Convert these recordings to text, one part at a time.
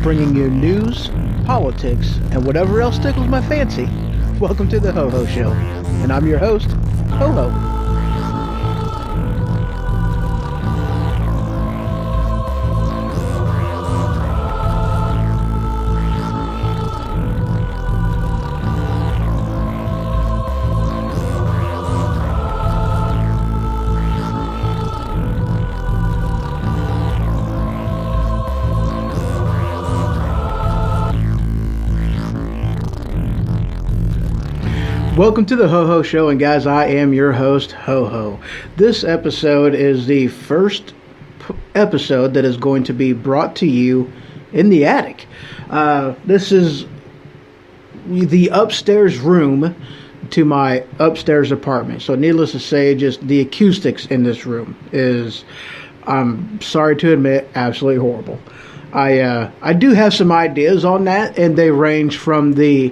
bringing you news, politics, and whatever else tickles my fancy. Welcome to the Ho Ho Show, and I'm your host, Ho Ho. Welcome to the Ho Ho Show, and guys, I am your host, Ho Ho. This episode is the first episode that is going to be brought to you in the attic. This is the upstairs room to my upstairs apartment. So needless to say, just the acoustics in this room is, I'm sorry to admit, absolutely horrible. I do have some ideas on that, and they range from the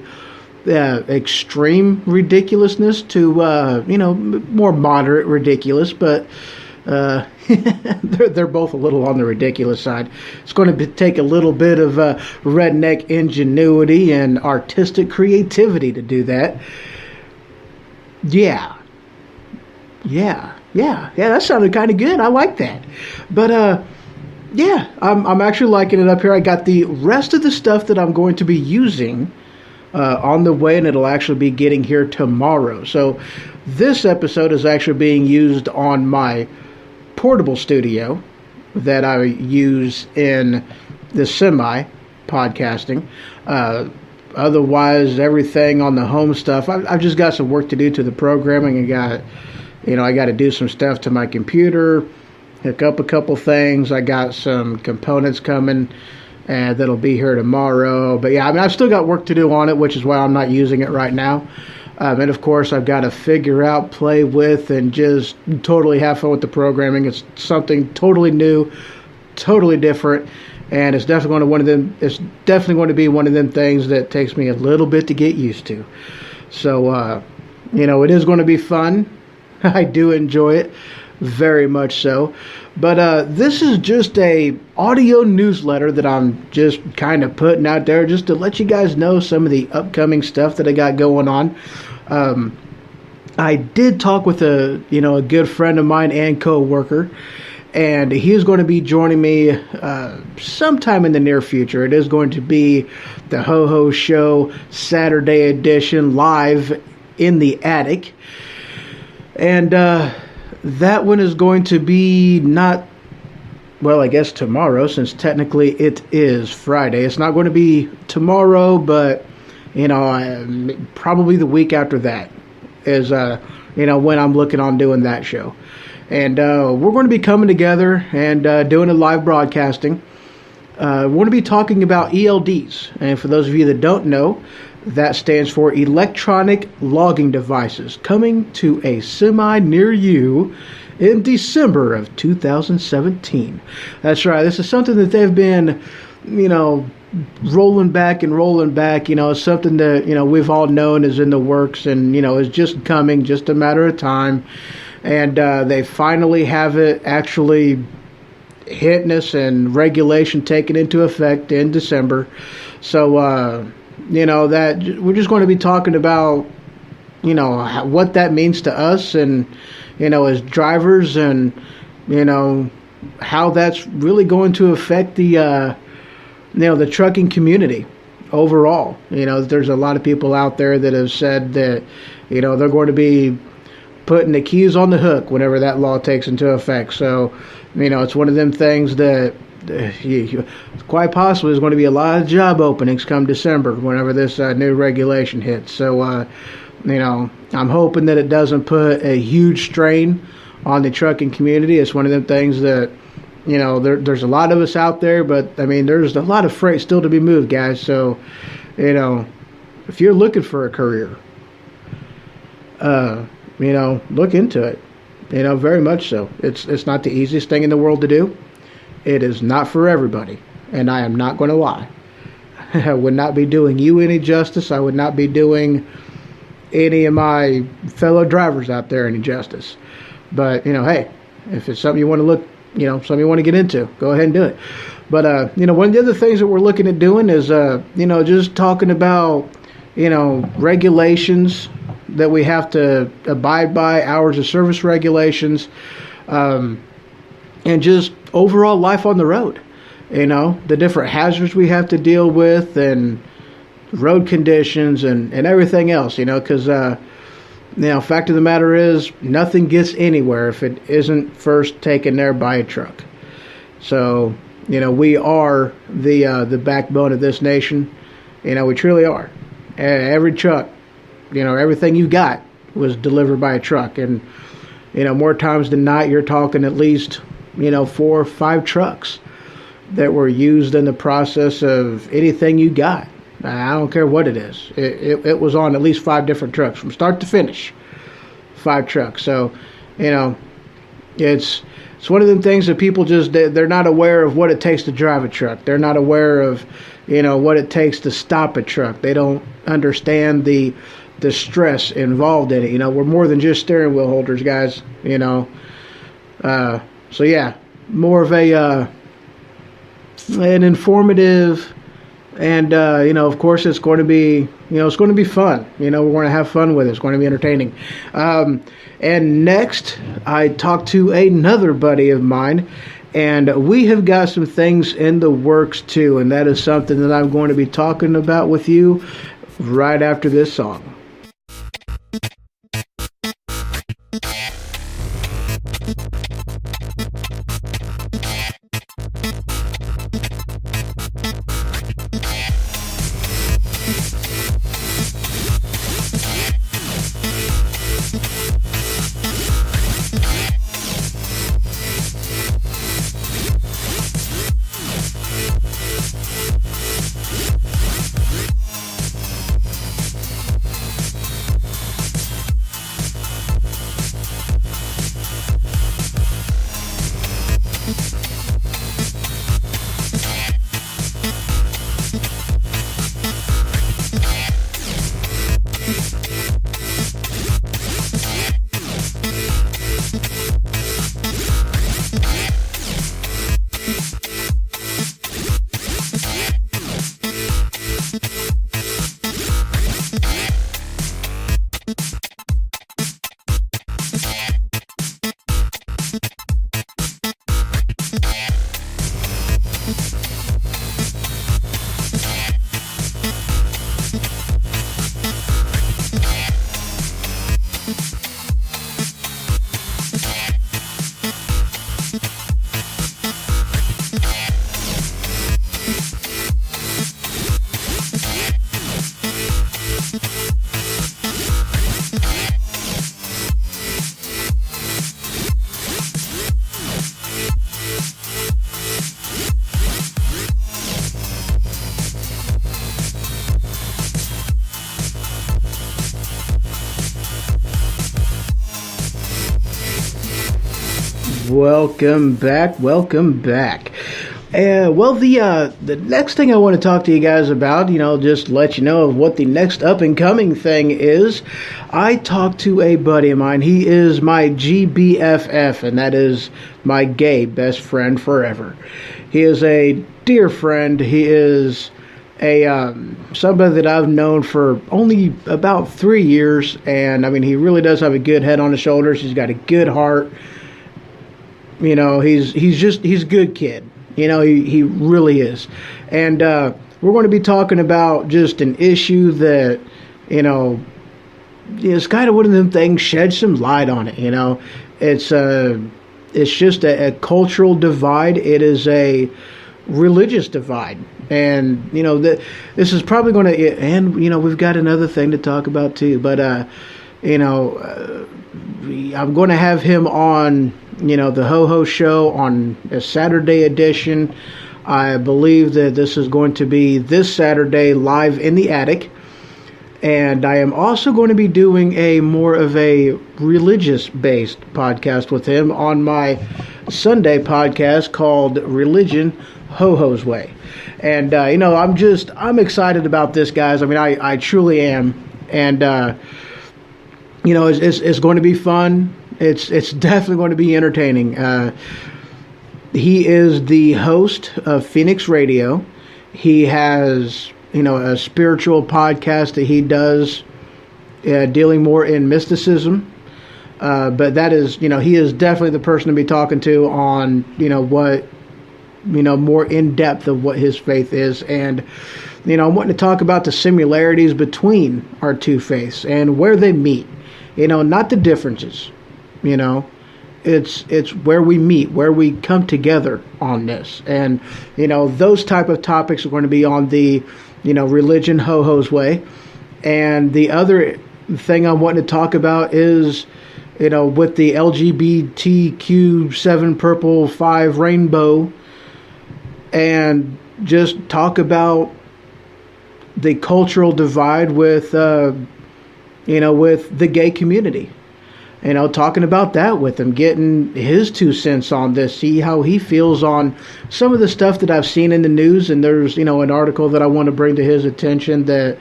extreme ridiculousness to more moderate ridiculous, but they're both a little on the ridiculous side. It's going to take a little bit of redneck ingenuity and artistic creativity to do that. Yeah, that sounded kind of good. I like that. But I'm actually liking it up here. I got the rest of the stuff that I'm going to be using on the way, and it'll actually be getting here tomorrow. So this episode is actually being used on my portable studio that I use in the semi podcasting. Otherwise, everything on the home stuff, I've just got some work to do to the programming. I got to do some stuff to my computer, hook up a couple things. I got some components coming and that'll be here tomorrow. But yeah, I've still got work to do on it, which is why I'm not using it right now. And of course, I've got to figure out, play with, and just totally have fun with the programming. It's something totally new, totally different, and it's definitely going to be one of them things that takes me a little bit to get used to. So, it is going to be fun. I do enjoy it, very much so. But this is just a audio newsletter that I'm just kind of putting out there just to let you guys know some of the upcoming stuff that I got going on. I did talk with a good friend of mine and co-worker, and he is going to be joining me sometime in the near future. It is going to be the Ho Ho Show Saturday edition live in the attic. And that one is going to be I guess tomorrow, since technically it is Friday. It's not going to be tomorrow, but, probably the week after that is, when I'm looking on doing that show. And we're going to be coming together and doing a live broadcasting. We're going to be talking about ELDs. And for those of you that don't know, that stands for electronic logging devices, coming to a semi near you in December of 2017. That's right. This is something that they've been, rolling back. It's something that, we've all known is in the works and, is just coming, just a matter of time. And they finally have it actually hitting us and regulation taken into effect in December. So, that we're just going to be talking about, what that means to us and, as drivers and, how that's really going to affect the, the trucking community overall. There's a lot of people out there that have said that, they're going to be putting the keys on the hook whenever that law takes into effect. So, it's one of them things that quite possibly there's going to be a lot of job openings come December whenever this new regulation hits. So, I'm hoping that it doesn't put a huge strain on the trucking community. It's one of them things that, there's a lot of us out there, but, there's a lot of freight still to be moved, guys. So, if you're looking for a career, look into it, very much so. It's not the easiest thing in the world to do. It is not for everybody, and I am not going to lie. I would not be doing you any justice. I would not be doing any of my fellow drivers out there any justice. But, hey, if it's something you want to something you want to get into, go ahead and do it. But one of the other things that we're looking at doing is just talking about regulations that we have to abide by, hours of service regulations, and just overall life on the road. The different hazards we have to deal with, and road conditions, and everything else. Because fact of the matter is, nothing gets anywhere if it isn't first taken there by a truck. So we are the backbone of this nation. We truly are. Every truck, everything you got was delivered by a truck. And, more times than not, you're talking at least, 4 or 5 trucks that were used in the process of anything you got. I don't care what it is. It was on at least 5 different trucks from start to finish. 5 trucks. So, it's one of them things that people they're not aware of what it takes to drive a truck. They're not aware of, what it takes to stop a truck. They don't understand the stress involved in it. We're more than just steering wheel holders, guys. So yeah, more of an informative, and of course it's going to be it's going to be fun. We're going to have fun with it. It's going to be entertaining. And next, I talked to another buddy of mine, and we have got some things in the works too, and that is something that I'm going to be talking about with you right after this song. Welcome back. Well, the next thing I want to talk to you guys about, just let you know of what the next up and coming thing is. I talked to a buddy of mine. He is my GBFF, and that is my gay best friend forever. He is a dear friend. He is somebody that I've known for only about 3 years, and I mean, he really does have a good head on his shoulders. He's got a good heart. He's a good kid. He really is. And we're going to be talking about just an issue that, it's kind of one of them things, shed some light on it. It's just a cultural divide. It is a religious divide. And, this is probably going to, and, we've got another thing to talk about too. But, I'm going to have him on, the Ho-Ho Show on a Saturday edition. I believe that this is going to be this Saturday live in the attic. And I am also going to be doing a more of a religious-based podcast with him on my Sunday podcast called Religion Ho-Ho's Way. And, I'm excited about this, guys. I mean, I truly am. And, it's going to be fun. It's definitely going to be entertaining. He is the host of Phoenix Radio. He has, a spiritual podcast that he does dealing more in mysticism. But that is, he is definitely the person to be talking to on, what, more in depth of what his faith is. And, I'm wanting to talk about the similarities between our two faiths and where they meet, not the differences, It's where we meet, where we come together on this. And, those type of topics are going to be on the, religion ho-ho's way. And the other thing I'm wanting to talk about is, with the LGBTQ 7 purple 5 rainbow, and just talk about the cultural divide with, with the gay community. Talking about that with him, getting his 2 cents on this, see how he feels on some of the stuff that I've seen in the news. And there's, an article that I want to bring to his attention that,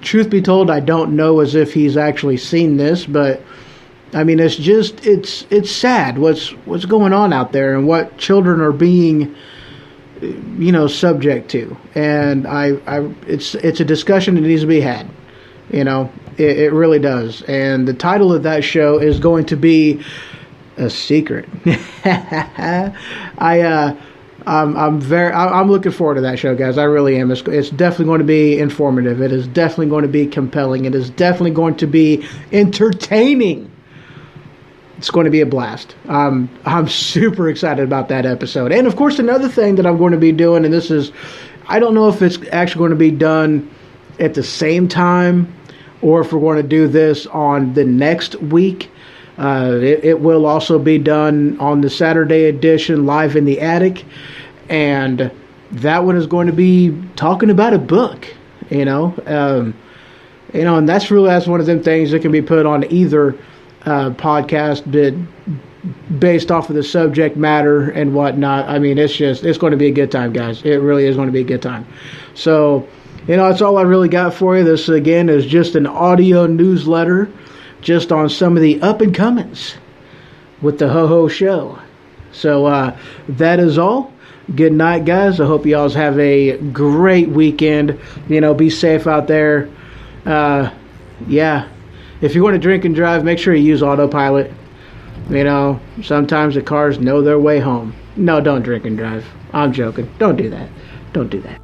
truth be told, I don't know as if he's actually seen this, but I mean, it's just, it's sad what's going on out there and what children are being, subject to. And it's a discussion that needs to be had, It really does. And the title of that show is going to be A Secret. I'm looking forward to that show, guys. I really am. It's definitely going to be informative. It is definitely going to be compelling. It is definitely going to be entertaining. It's going to be a blast. I'm super excited about that episode. And of course, another thing that I'm going to be doing, and this is, I don't know if it's actually going to be done at the same time, or if we're going to do this on the next week. It will also be done on the Saturday edition, Live in the Attic. And that one is going to be talking about a book, and that's one of them things that can be put on either podcast, but based off of the subject matter and whatnot. I mean, it's going to be a good time, guys. It really is going to be a good time. So, that's all I really got for you. This, again, is just an audio newsletter just on some of the up-and-comings with the Ho-Ho Show. So, that is all. Good night, guys. I hope you all have a great weekend. Be safe out there. Yeah. If you want to drink and drive, make sure you use autopilot. Sometimes the cars know their way home. No, don't drink and drive. I'm joking. Don't do that. Don't do that.